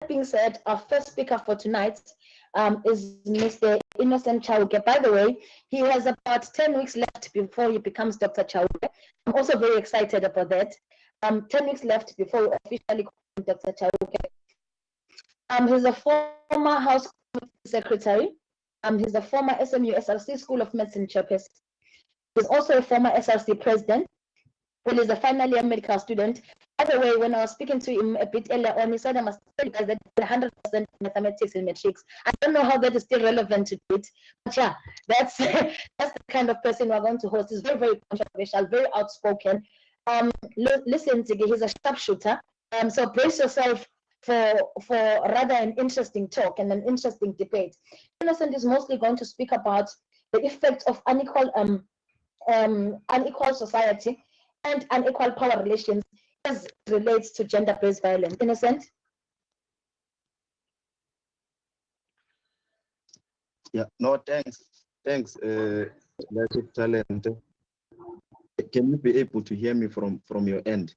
that being said, our first speaker for tonight is Mr. Innocent Chauke. By the way, he has about 10 weeks left before he becomes Dr. Chauke. I'm also very excited about that. 10 weeks left before we officially call Dr. Chauke. He's a former House Secretary. He's a former SMU SRC School of Medicine chairperson. He's also a former SRC president. Well, he's a final year medical student. By the way, when I was speaking to him a bit earlier on, he said I must tell you guys that 100% mathematics and matrix. I don't know how that is still relevant to it, but yeah, that's that's the kind of person we're going to host. He's very, very controversial, very outspoken. Listen, Ziggy, he's a sharpshooter. So brace yourself for rather an interesting talk and an interesting debate. Innocent is mostly going to speak about the effect of unequal society and unequal power relations as it relates to gender-based violence. Innocent? Yeah, no, thanks. Thanks, Native Talent. Can you be able to hear me from your end?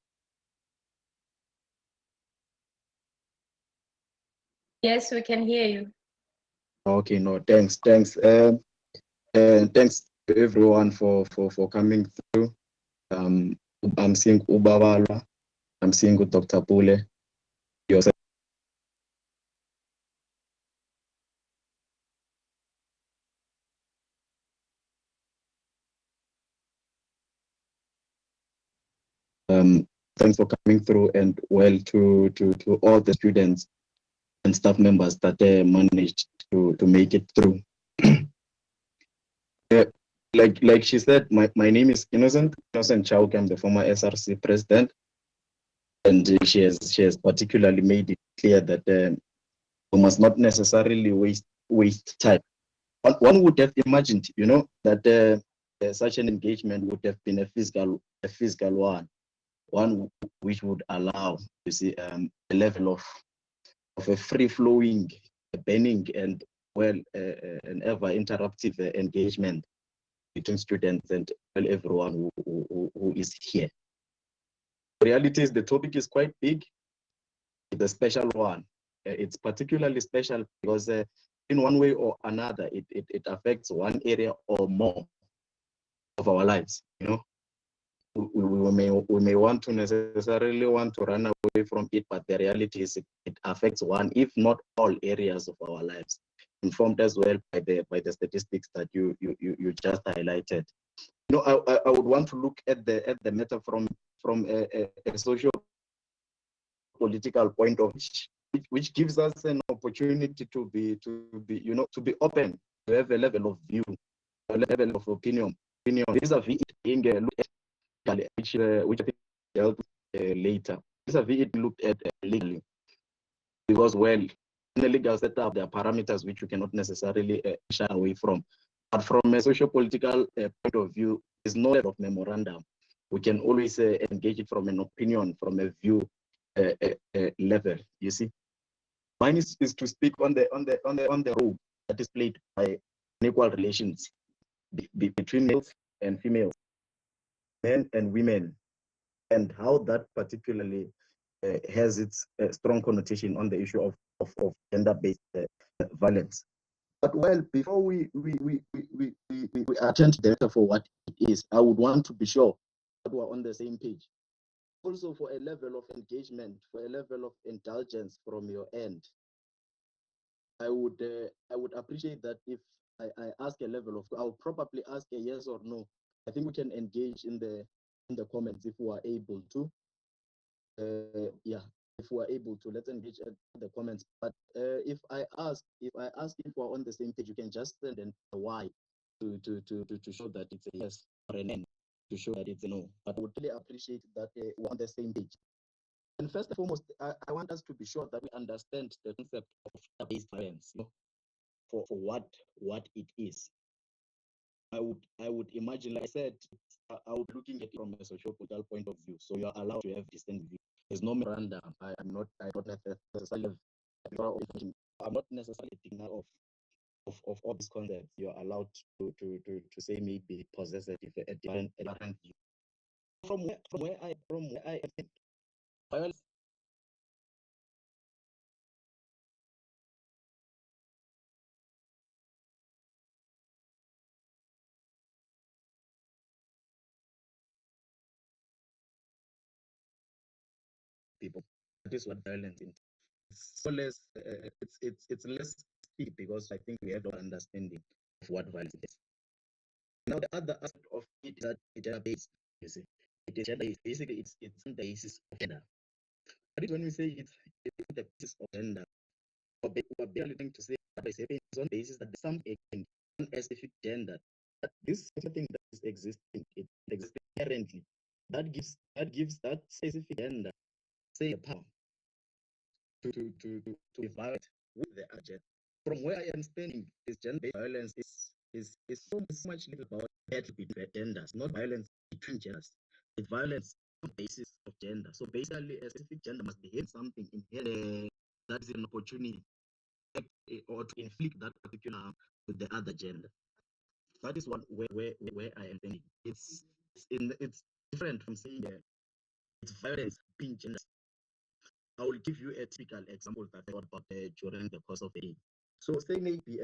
Yes, we can hear you. Okay, no, thanks. Thanks to everyone for coming through. I'm seeing Ubawala, I'm seeing Dr. Pule, yourself. Thanks for coming through, and well to all the students and staff members that managed to make it through. Like she said, my name is Innocent Chauke. I'm the former SRC president, and she has particularly made it clear that we must not necessarily waste time. One would have imagined, that such an engagement would have been a physical one which would allow, you see, a level of a free-flowing, burning, and an ever-interruptive engagement between students and everyone who is here. The reality is the topic is quite big. It's a special one. It's particularly special because in one way or another, it affects one area or more of our lives. We may want to necessarily want to run away from it, but the reality is it affects one, if not all, areas of our lives, informed as well by the statistics that you just highlighted. I would want to look at the matter from a social political point of view, which gives us an opportunity to be open, to have a level of view, a level of opinion vis-a-vis it being looked at, which I think dealt later. Vis-a-vis it looked at legally, because in the legal setup there are parameters which you cannot necessarily shy away from. But from a socio-political point of view, there's no level of memorandum. We can always engage it from an opinion, from a view level. You see, mine is to speak on the role that is played by unequal relations between males and females, men and women, and how that particularly has its strong connotation on the issue of gender-based violence. But before we attend the matter for what it is, I would want to be sure that we're on the same page. Also, for a level of engagement, for a level of indulgence from your end, I would appreciate that if I ask a level of, I'll probably ask a yes or no. I think we can engage in the comments if we are able to. If we are able to, let's engage at the comments. But if I ask if we're on the same page, you can just send a Y to show that it's a yes, or an N to show that it's a no. But I would really appreciate that we're on the same page. And first and foremost, I want us to be sure that we understand the concept of gender-based violence, for what it is. I would imagine, like I said, I would looking at it from a socio-political point of view. So you're allowed to have distinct view. There's no memorandum. I don't necessarily I'm not necessarily thinking of all these concepts. You're allowed to say maybe possess a different view. From where I think violence people. That is what violence is. It's so less. It's less steep because I think we have no understanding of what violence is. Now the other aspect of it is that it's gender based. You see, it is gender based. Basically, it's on the basis of gender. But when we say it's on the basis of gender, we're barely trying to say that it's on the basis that there's some specific gender, that this thing that is existing, it exists inherently. That gives that specific gender, say, a power to evaluate with the agent. From where I am standing, is gender-based violence is so much little about battle between genders, not violence between genders. It's violence on the basis of gender. So basically, a specific gender must behave something inherent that is an opportunity or to inflict that particular harm to the other gender. That is one where I am standing. It's different from saying it's violence between genders. I will give you a typical example that I thought about during the course of the day. So say maybe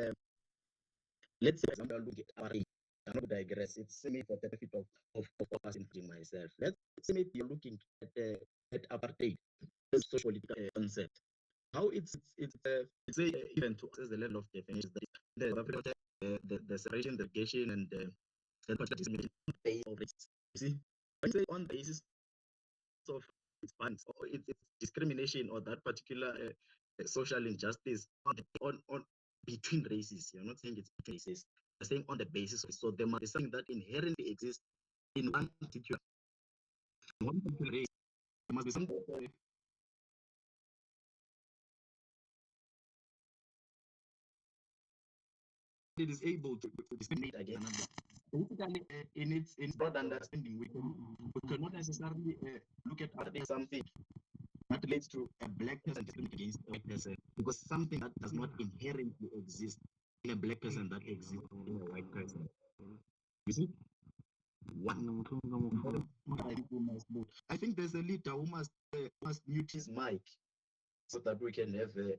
let's say, for example, look at apartheid. I'm not digress. It's maybe for the benefit of us, including myself. Let's say maybe you're looking at apartheid, the social political concept. How it's a even to access the level of definition that is the separation, the negation, and the discrimination on the basis of race. You see, when you say on the basis of its bands or its discrimination or that particular social injustice on between races, you're not saying it's between races. You're saying on the basis of it. So there must be something that inherently exists in one particular race. There must be something it is able to discriminate against another. Basically, in its broad understanding, we cannot necessarily look at something that leads to a black person discriminating against a white person because something that does not inherently exist in a black person that exists in a white person. You see? I think there's a leader who must mute his mic so that we can have a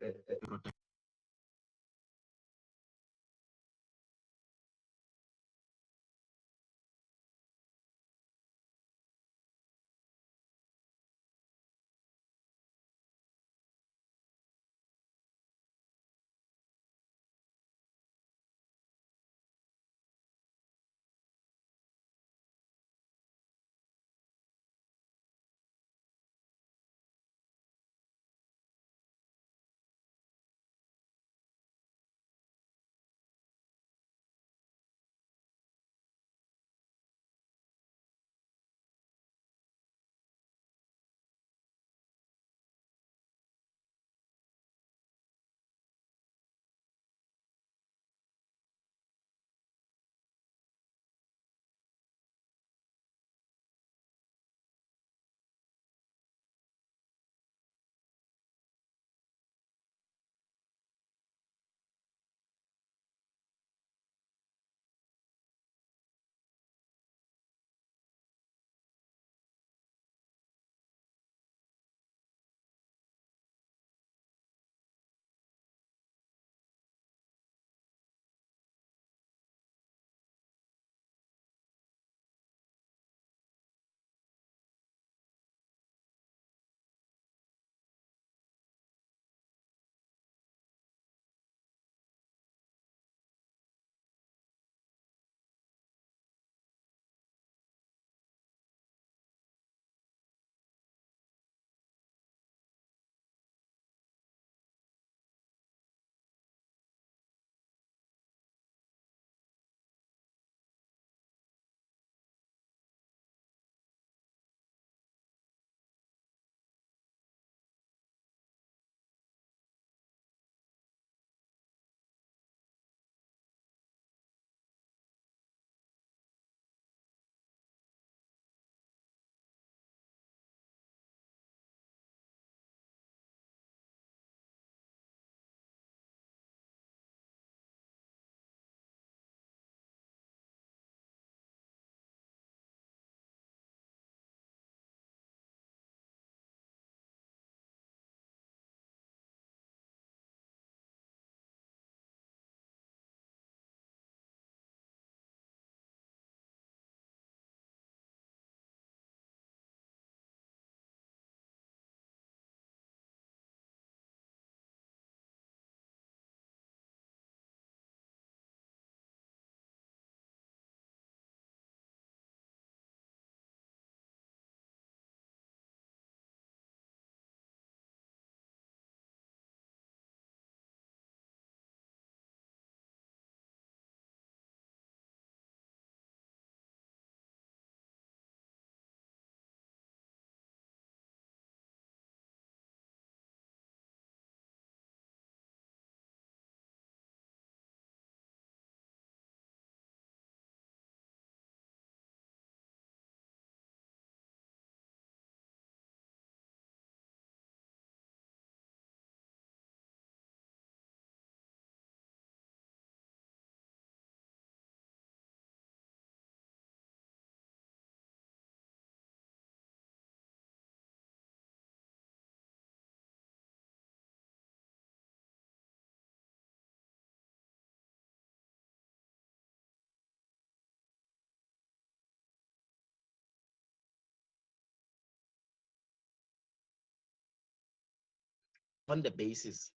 on the basis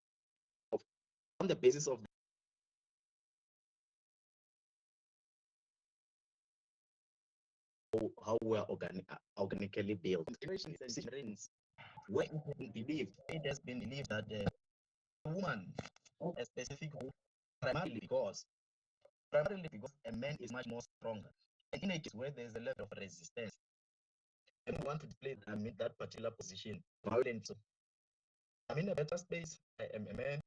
of how we are organically built. Generations where it has been believed that a woman or a specific group primarily because a man is much more stronger. And in a case where there's a level of resistance, and we want to display that particular position, violent. So I'm in a better space. I am a man,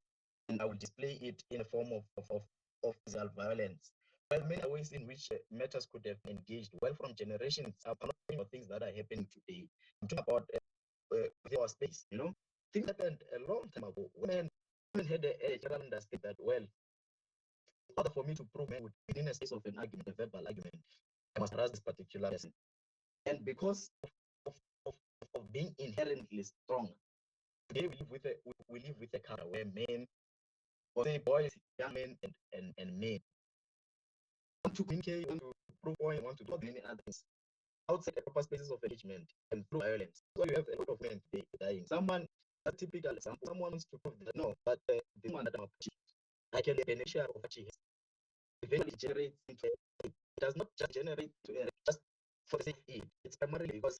and I will display it in a form of physical violence. Well, many ways in which matters could have been engaged well from generations. I'm not talking about things that are happening today. I'm talking about our space. Things happened a long time ago. Women had a general understanding that, well, in order for me to prove men within a space of an argument, a verbal argument, I must harass this particular person. And because of being inherently strong, today we live with a culture where men, or say boys, young men, and men want to communicate, want to prove point, want to do many other things outside the proper spaces of engagement and through violence. So you have a lot of men today dying. Someone, a typical example, someone wants to prove that no, but the one that I'm I can be a beneficiary of what she has. Eventually generates into it does not just generate just for the sake of it. It's primarily because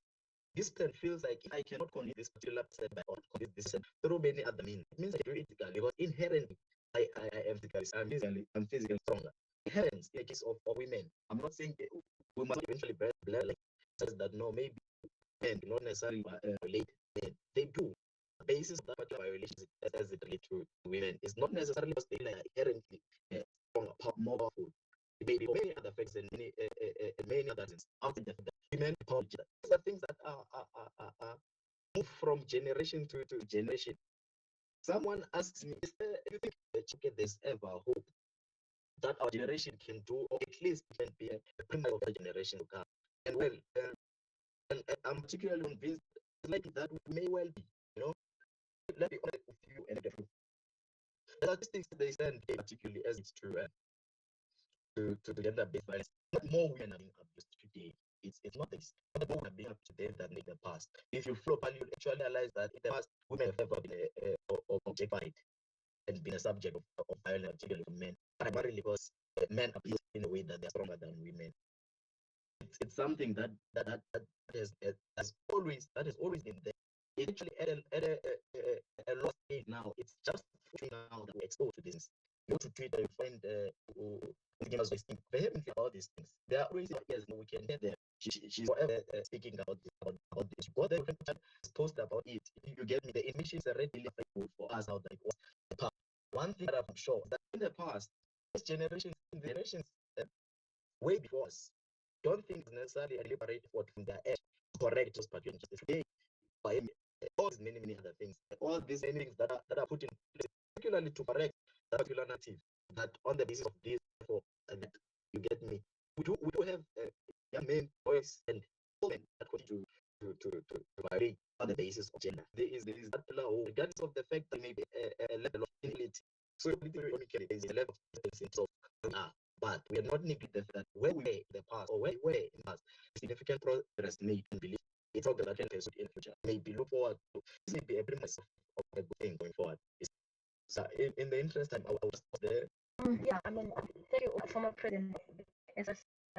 this person feels like if I cannot convince this particular person by or convince this person through many other means, it means I can do it physically because inherently I am physically stronger. It happens in the case of women. I'm not saying we must eventually blur like says that no, maybe men do not necessarily relate. They do. The basis of that particular violation as it relates to women is not necessarily because they are inherently stronger, more powerful. It may be many other facts and many other things outside the fact that women power each other. These are things that are move from generation to generation. Someone asks me, do you think there's ever hope that our generation can do, or at least can be a primary of the generation to come? And well, and I'm particularly convinced like that may well be, let me be honest with you and the truth. The statistics they send, particularly as it's true to gender-based violence, not more women are being abused today. It's not this. Not more women are being abused today than in the past. If you flow up, you actually realize that in the past, women have ever been objectified and been a subject of violence, particularly for men, primarily because men abuse in a way that they're stronger than women. It's something that has always been there. It's actually at a lost stage now. It's just now that we're exposed to this. You go to Twitter, you find vehemently about these things. There are always yes, we can hear them. She's forever speaking about this. You go there, you can post about it. You get me. The information is already available for us how that it was the past. One thing that I'm sure is that in the past, this generations way before us, don't think it's necessarily a deliberate effort from their edge to correct those particular injustices. Today, by all these many other things, all these many things that are put in place, particularly to correct that particular narrative, that on the basis of this, therefore, that you get me. We do have young men, boys, and women that continue to vary on the basis of gender. There is that law, regardless of the fact that maybe a level of inability. So there is a level of difference in but we are not neglecting the fact that where we were in the past or where we were in the past, significant progress made and believe it's all that can pursue in the future. Maybe look forward to this may be a premise of a good thing going forward. So in the interest of time, I will stop there. Yeah, I mean, thank you, former president. As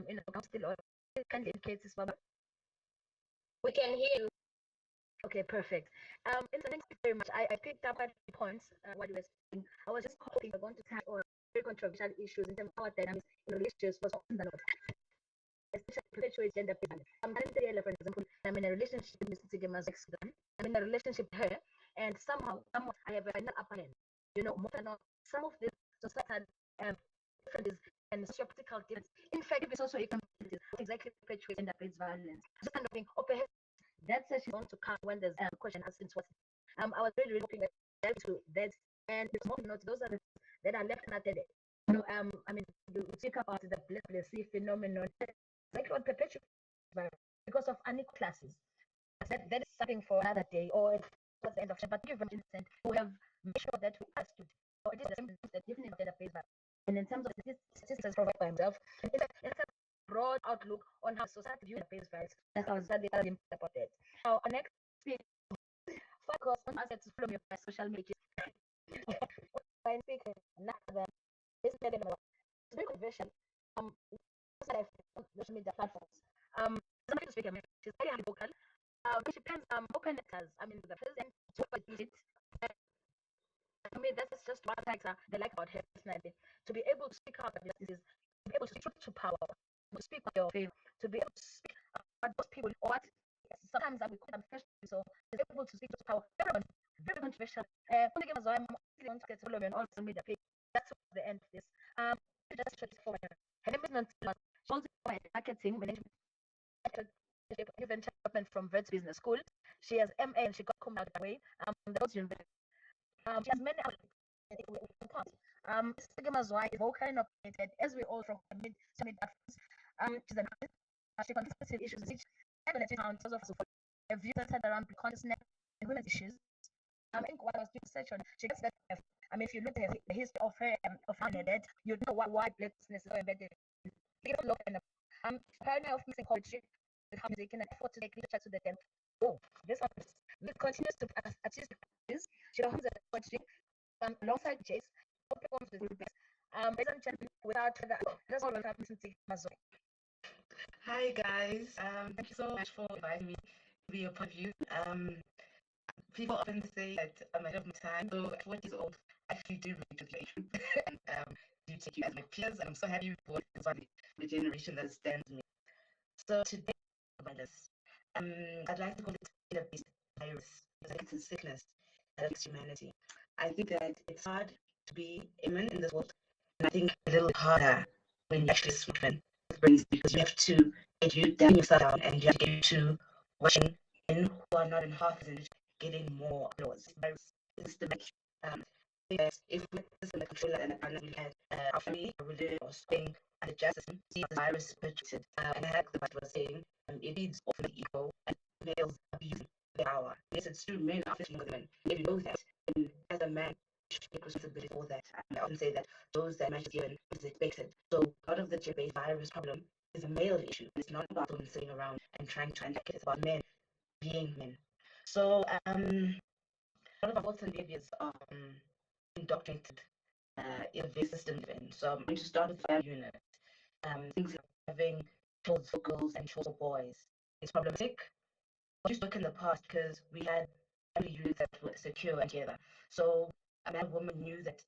in the still or can indicate this, Baba. We can hear you. Okay, perfect. Thank you very much. I picked up quite a few points what you were saying. I was just hoping we're going to touch on very controversial issues in terms of our dynamics in relationships for the North, especially perpetuate gender violence. For example, I'm in a relationship with Mr. Tigema's ex. I'm in a relationship with her, and somehow I have a final upper hand. More than not, some of the societal differences and socio-political differences. In fact, it's also exactly perpetuate gender-based violence. Just kind of thing, or perhaps that's actually going to come when there's a question asked into what. I was really looking at to that, and it's more not those are the that are left unattended. I mean, you speak about the blessing phenomenon, like what perpetuates because of unequal classes. That is something for another day, or towards the end of the. But given instant, we have made sure that we understood, or it is the same that definitely database. And in terms of the statistics provided by himself, in fact, it's a broad outlook on how society views based values. That's how about that. Now, our next speaker focus on assets from your social media when speaking, none of them is very controversial. Outside of social media platforms. Somebody to speak, she's very vocal. She plans open letters. I mean, the president to it. I mean, that's just one thing they like about her personality. To be able to speak out about this, to be able to speak to power, to speak about your faith, to be able to speak about those people or what sometimes I will call them fresh, so to be able to speak to power. Very controversial. Only game as well, I'm on to get to follow me on all social media page. That's the end of this. Just straightforward. Her name is Nancy. She also marketing management development from Vets Business School. She has MA and she got cum laude away. The University. She has many Stigma's wife is vocal and operated as we all from mid she's an she contributes to issues which found also for a view centered around consciousness and women's issues. I think what I was doing research on, she gets that. I mean, if you look at the history of her dead, you know why blackness is so embedded. You look at her of missing poetry with her music in an effort to make literature to the them. Oh, this one continues to artistic practice. She performs poetry alongside Jace. Performs with group ladies and gentlemen, without further ado, let's all welcome Mr. Mazoe. Hi guys, thank you so much for inviting me to be a part of you. People often say that I'm ahead of my time, so at 40 years old, I actually do relate to the age group and do take you as my peers, and I'm so happy for the generation that stands me. So today, about this, I'd like to call it a virus, because it's a sickness that affects humanity. I think that it's hard to be a man in this world, and I think a little harder when you actually smoke men with brains, because you have to get you down yourself down, and you have to get you watching men who are not in half as getting more applause. Virus is the match. If we this in the controller and the partner we had our family, our religion, or Spain, and the justice system, see the virus perpetrated. And like the Bible was saying, it leads often ego and males abusing their power. Yes, it's true, men are fishing with women. If you know that, then as a man, you should take responsibility for that. And I often say that those that match is given is expected. So part of the gender-based virus problem is a male issue. It's not about women sitting around and trying to attack it. It's about men being men. So one of our thoughts and behaviors are indoctrinated in the system even. So I'm going to start with the family unit. Things like having chores for girls and chores for boys. It's problematic. It used to work in the past because we had family units that were secure and together. So a man and woman knew that